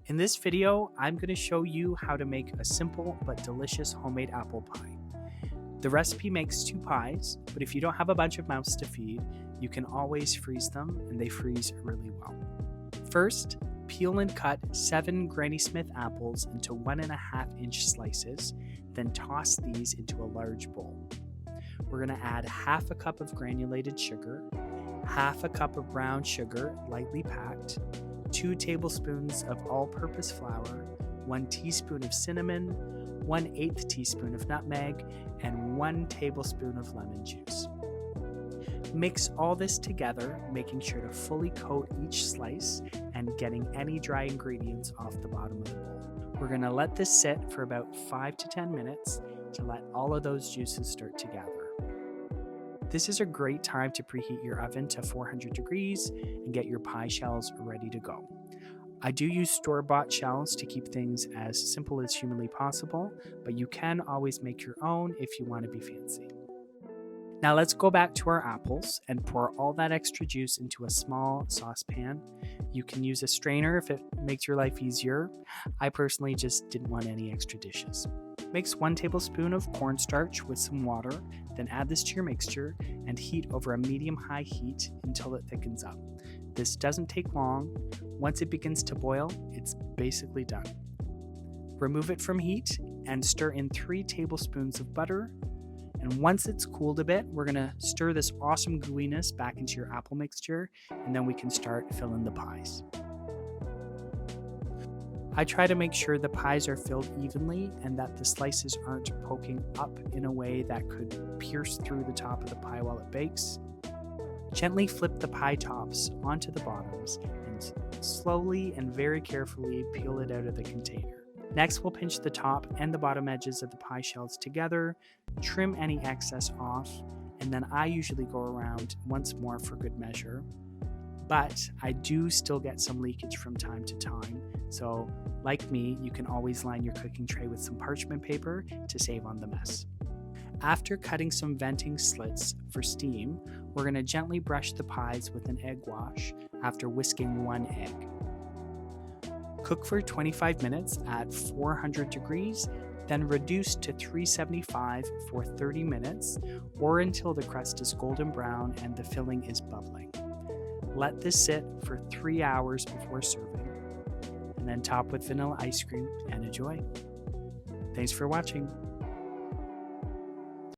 In this video, I'm going to show you how to make a simple but delicious homemade apple pie. The recipe makes 2 pies, but if you don't have a bunch of mouths to feed, you can always freeze them and they freeze really well. First, peel and cut 7 Granny Smith apples into 1.5 inch slices, then toss these into a large bowl. We're going to add 1/2 cup of granulated sugar, 1/2 cup of brown sugar lightly packed, 2 tablespoons of all-purpose flour, 1 teaspoon of cinnamon, 1/8 teaspoon of nutmeg, and 1 tablespoon of lemon juice. Mix all this together, making sure to fully coat each slice and getting any dry ingredients off the bottom of the bowl. We're going to let this sit for about 5 to 10 minutes to let all of those juices start to gather. This is a great time to preheat your oven to 400 degrees and get your pie shells ready to go. I do use store-bought shells to keep things as simple as humanly possible, but you can always make your own if you want to be fancy. Now let's go back to our apples and pour all that extra juice into a small saucepan. You can use a strainer if it makes your life easier. I personally just didn't want any extra dishes. Mix 1 tablespoon of cornstarch with some water, then add this to your mixture and heat over a medium-high heat until it thickens up. This doesn't take long. Once it begins to boil, it's basically done. Remove it from heat and stir in 3 tablespoons of butter. And once it's cooled a bit, we're going to stir this awesome gooiness back into your apple mixture, and then we can start filling the pies. I try to make sure the pies are filled evenly and that the slices aren't poking up in a way that could pierce through the top of the pie while it bakes. Gently flip the pie tops onto the bottoms and slowly and very carefully peel it out of the container. Next, we'll pinch the top and the bottom edges of the pie shells together, trim any excess off, and then I usually go around once more for good measure. But I do still get some leakage from time to time, so like me, you can always line your cooking tray with some parchment paper to save on the mess. After cutting some venting slits for steam, we're going to gently brush the pies with an egg wash after whisking 1 egg. Cook for 25 minutes at 400 degrees, then reduce to 375 for 30 minutes or until the crust is golden brown and the filling is bubbling. Let this sit for 3 hours before serving, and then top with vanilla ice cream and enjoy. Thanks for watching.